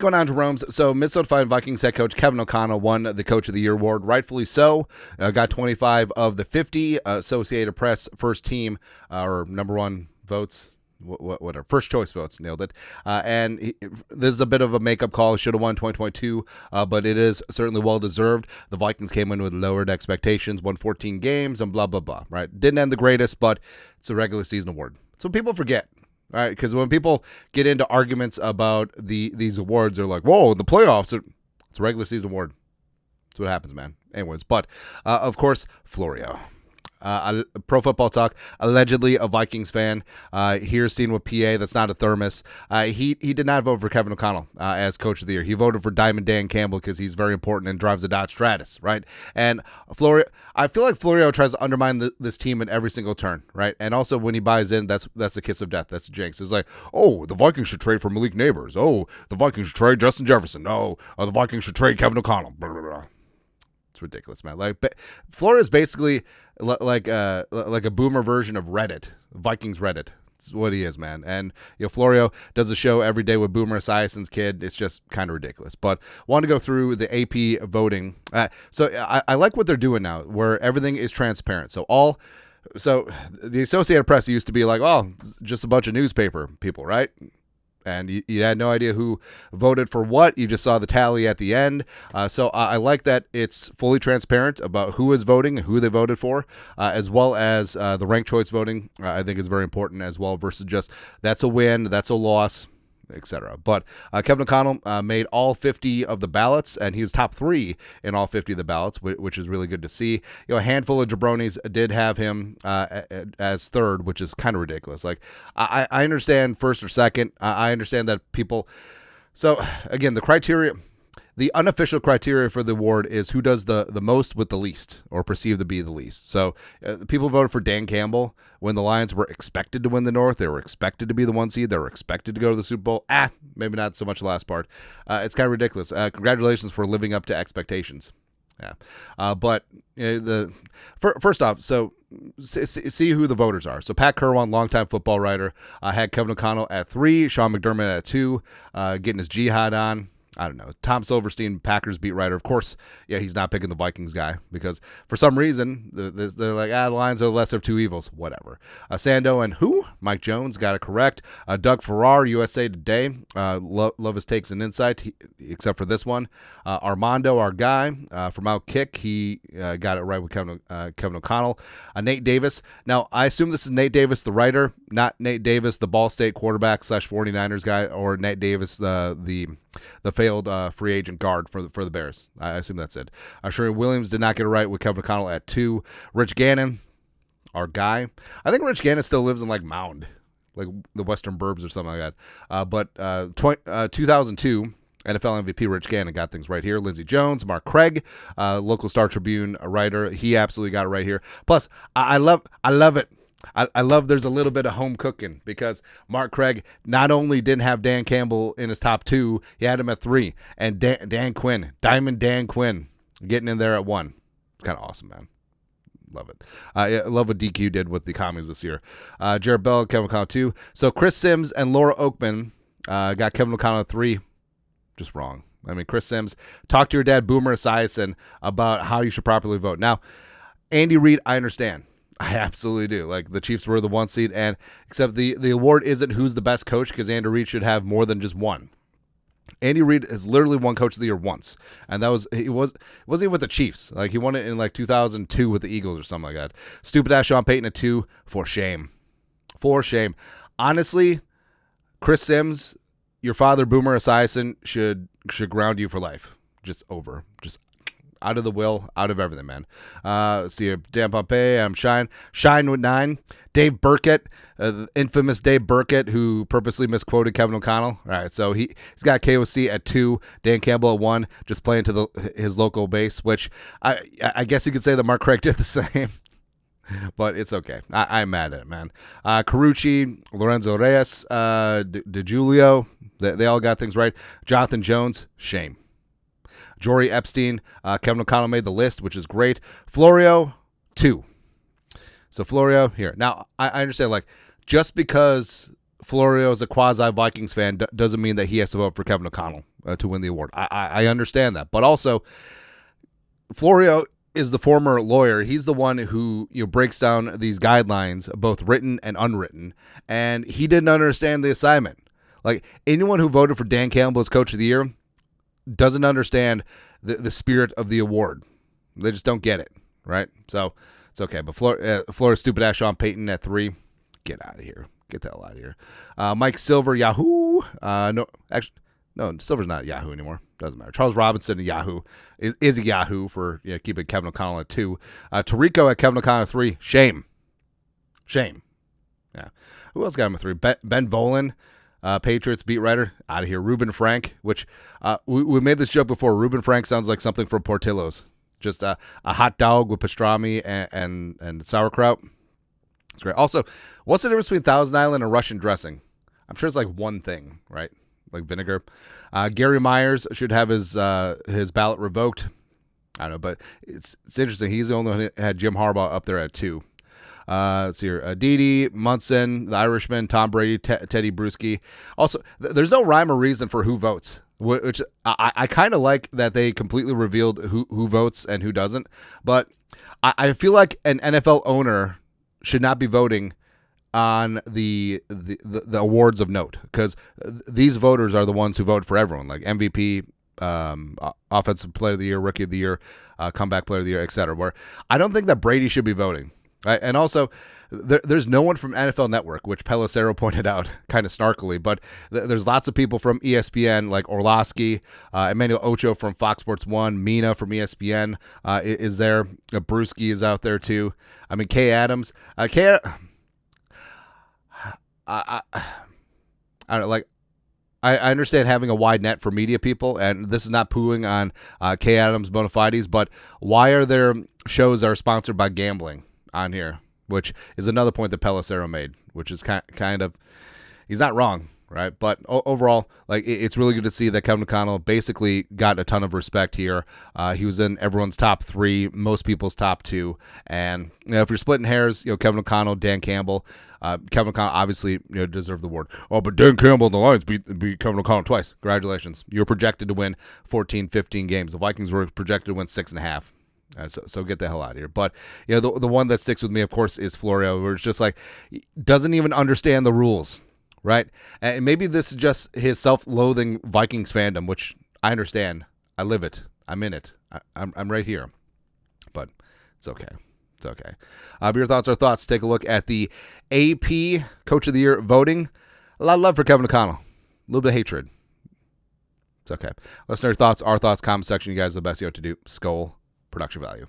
going on, Jerome's? So Minnesota Vikings head coach Kevin O'Connell won the Coach of the Year award, rightfully so. Got 25 of the 50 Associated Press first team or number one votes. Whatever, first choice votes, nailed it. This is a bit of a makeup call. Should have won 2022, but it is certainly well deserved. The Vikings came in with lowered expectations, won 14 games, and blah blah blah. Right? Didn't end the greatest, but it's a regular season award. So people forget. All right, because when people get into arguments about these awards, they're like, "Whoa, the playoffs! It's a regular season award." That's what happens, man. Anyways, but of course, Florio. Pro Football Talk, allegedly a Vikings fan. Here's seen with PA. That's not a thermos. He did not vote for Kevin O'Connell as Coach of the Year. He voted for Diamond Dan Campbell because he's very important and drives a Dodge Stratus, right? And Florio, I feel like Florio tries to undermine this team in every single turn, right? And also when he buys in, that's the kiss of death. That's the jinx. It's like, oh, the Vikings should trade for Malik Neighbors. Oh, the Vikings should trade Justin Jefferson. No, the Vikings should trade Kevin O'Connell. Blah, blah, blah. It's ridiculous, man. Like, Florio is basically like a boomer version of Reddit, Vikings Reddit. That's what he is, man. And Florio does a show every day with Boomer Esiason's kid. It's just kind of ridiculous. But want to go through the AP voting. So I like what they're doing now, where everything is transparent. So the Associated Press used to be like, oh, just a bunch of newspaper people, right? And you had no idea who voted for what. You just saw the tally at the end. So I like that it's fully transparent about who is voting and who they voted for, as well as the ranked choice voting. I think is very important as well, versus just that's a win, that's a loss, etc. But Kevin O'Connell made all 50 of the ballots, and he was top 3 in all 50 of the ballots, which is really good to see. A handful of jabronis did have him as third, which is kind of ridiculous. Like, I understand first or second. I understand that people. So again, the unofficial criteria for the award is who does the most with the least, or perceived to be the least. So people voted for Dan Campbell when the Lions were expected to win the North. They were expected to be the 1 seed. They were expected to go to the Super Bowl. Maybe not so much the last part. It's kind of ridiculous. Congratulations for living up to expectations. Yeah. But first off, so see who the voters are. So Pat Kerwin, longtime football writer, had Kevin O'Connell at 3, Sean McDermott at 2, getting his jihad on. I don't know. Tom Silverstein, Packers beat writer. Of course, he's not picking the Vikings guy because for some reason they're like, the Lions are the lesser of two evils. Whatever. Sando and who? Mike Jones got it correct. Doug Farrar, USA Today. Love his takes and insight, except for this one. Armando, our guy from Outkick, he got it right with Kevin O'Connell. Nate Davis. Now, I assume this is Nate Davis, the writer, not Nate Davis, the Ball State quarterback / 49ers guy, or Nate Davis, the failed free agent guard for the Bears. I assume that's it. Sherry Williams did not get it right with Kevin O'Connell at 2. Rich Gannon, our guy. I think Rich Gannon still lives in like Mound, like the Western Burbs or something like that. But 2002 NFL MVP Rich Gannon got things right here. Lindsey Jones, Mark Craig, local Star Tribune writer. He absolutely got it right here. Plus, I love it. I love there's a little bit of home cooking because Mark Craig not only didn't have Dan Campbell in his top 2, he had him at 3. And Dan Quinn, Diamond Dan Quinn, getting in there at 1. It's kind of awesome, man. Love it. I love what DQ did with the commies this year. Jared Bell, Kevin O'Connell 2. So Chris Sims and Laura Oakman got Kevin O'Connell at 3. Just wrong. I mean, Chris Sims, talk to your dad, Boomer Esiason, about how you should properly vote. Now, Andy Reid, I understand. I absolutely do. Like, the Chiefs were the 1 seed, and except the award isn't who's the best coach, because Andy Reid should have more than just one. Andy Reid has literally won Coach of the Year once, and wasn't even with the Chiefs. Like, he won it in like 2002 with the Eagles or something like that. Stupid ass Sean Payton at 2, for shame. For shame. Honestly, Chris Sims, your father Boomer Esiason should ground you for life. Just over. Just out of the will, out of everything, man. Let's see here. Dan Pompey, I'm Shine with 9. Dave Burkett, the infamous Dave Burkett, who purposely misquoted Kevin O'Connell. All right, so he's got KOC at 2, Dan Campbell at 1, just playing to his local base, which I guess you could say that Mark Craig did the same. But it's okay. I'm mad at it, man. Carucci, Lorenzo Reyes, DeJulio, they all got things right. Jonathan Jones, shame. Jory Epstein, Kevin O'Connell made the list, which is great. Florio, 2. So Florio here. Now, I understand, like, just because Florio is a quasi-Vikings fan doesn't mean that he has to vote for Kevin O'Connell to win the award. I understand that. But also, Florio is the former lawyer. He's the one who breaks down these guidelines, both written and unwritten, and he didn't understand the assignment. Like, anyone who voted for Dan Campbell as Coach of the Year doesn't understand the spirit of the award. They just don't get it, right? So it's okay. But Florida's stupid ass Sean Payton at 3. Get out of here. Get the hell out of here. Mike Silver, Yahoo. No, Silver's not at Yahoo anymore. Doesn't matter. Charles Robinson at Yahoo is a Yahoo for keeping Kevin O'Connell at 2. Tarico at Kevin O'Connell at 3. Shame. Yeah. Who else got him at 3? Ben Volen, Patriots beat writer, out of here. Ruben Frank, which we made this joke before. Ruben Frank sounds like something from Portillo's. Just a hot dog with pastrami and sauerkraut. It's great. Also, what's the difference between Thousand Island and Russian dressing? I'm sure it's like one thing, right? Like vinegar. Gary Myers should have his ballot revoked. I don't know, but it's interesting. He's the only one who had Jim Harbaugh up there at 2. Let's see here. Didi, Munson, the Irishman, Tom Brady, Teddy Bruschi. Also, there's no rhyme or reason for who votes, which I kind of like that they completely revealed who votes and who doesn't. But I feel like an NFL owner should not be voting on the awards of note, because these voters are the ones who vote for everyone, like MVP, Offensive Player of the Year, Rookie of the Year, Comeback Player of the Year, etc. Where I don't think that Brady should be voting. Right? And also, there's no one from NFL Network, which Pelissero pointed out kind of snarkily, but there's lots of people from ESPN, like Orlowski, Emmanuel Ocho from Fox Sports 1, Mina from ESPN is there. Bruschi is out there too. I mean, Kay Adams. I don't know, like, I understand having a wide net for media people, and this is not pooing on Kay Adams' bona fides, but why are there shows that are sponsored by gambling on here? Which is another point that Pelissero made, which is kind of, he's not wrong, right? But overall, like, it's really good to see that Kevin O'Connell basically got a ton of respect here. He was in everyone's top 3, most people's top 2, and if you're splitting hairs, Kevin O'Connell, Dan Campbell. Kevin O'Connell obviously deserved the award. Oh, but Dan Campbell and the Lions beat Kevin O'Connell twice. Congratulations. You were projected to win 14, 15 games. The Vikings were projected to win 6.5. So get the hell out of here. But the one that sticks with me, of course, is Florio, where it's just like, doesn't even understand the rules, right? And maybe this is just his self-loathing Vikings fandom, which I understand. I live it. I'm in it. I'm right here. But it's okay. It's okay. Your thoughts are thoughts. Take a look at the AP Coach of the Year voting. A lot of love for Kevin O'Connell. A little bit of hatred. It's okay. Let us know your thoughts, our thoughts, comment section. You guys are the best. You know what to do. Skull. Production value.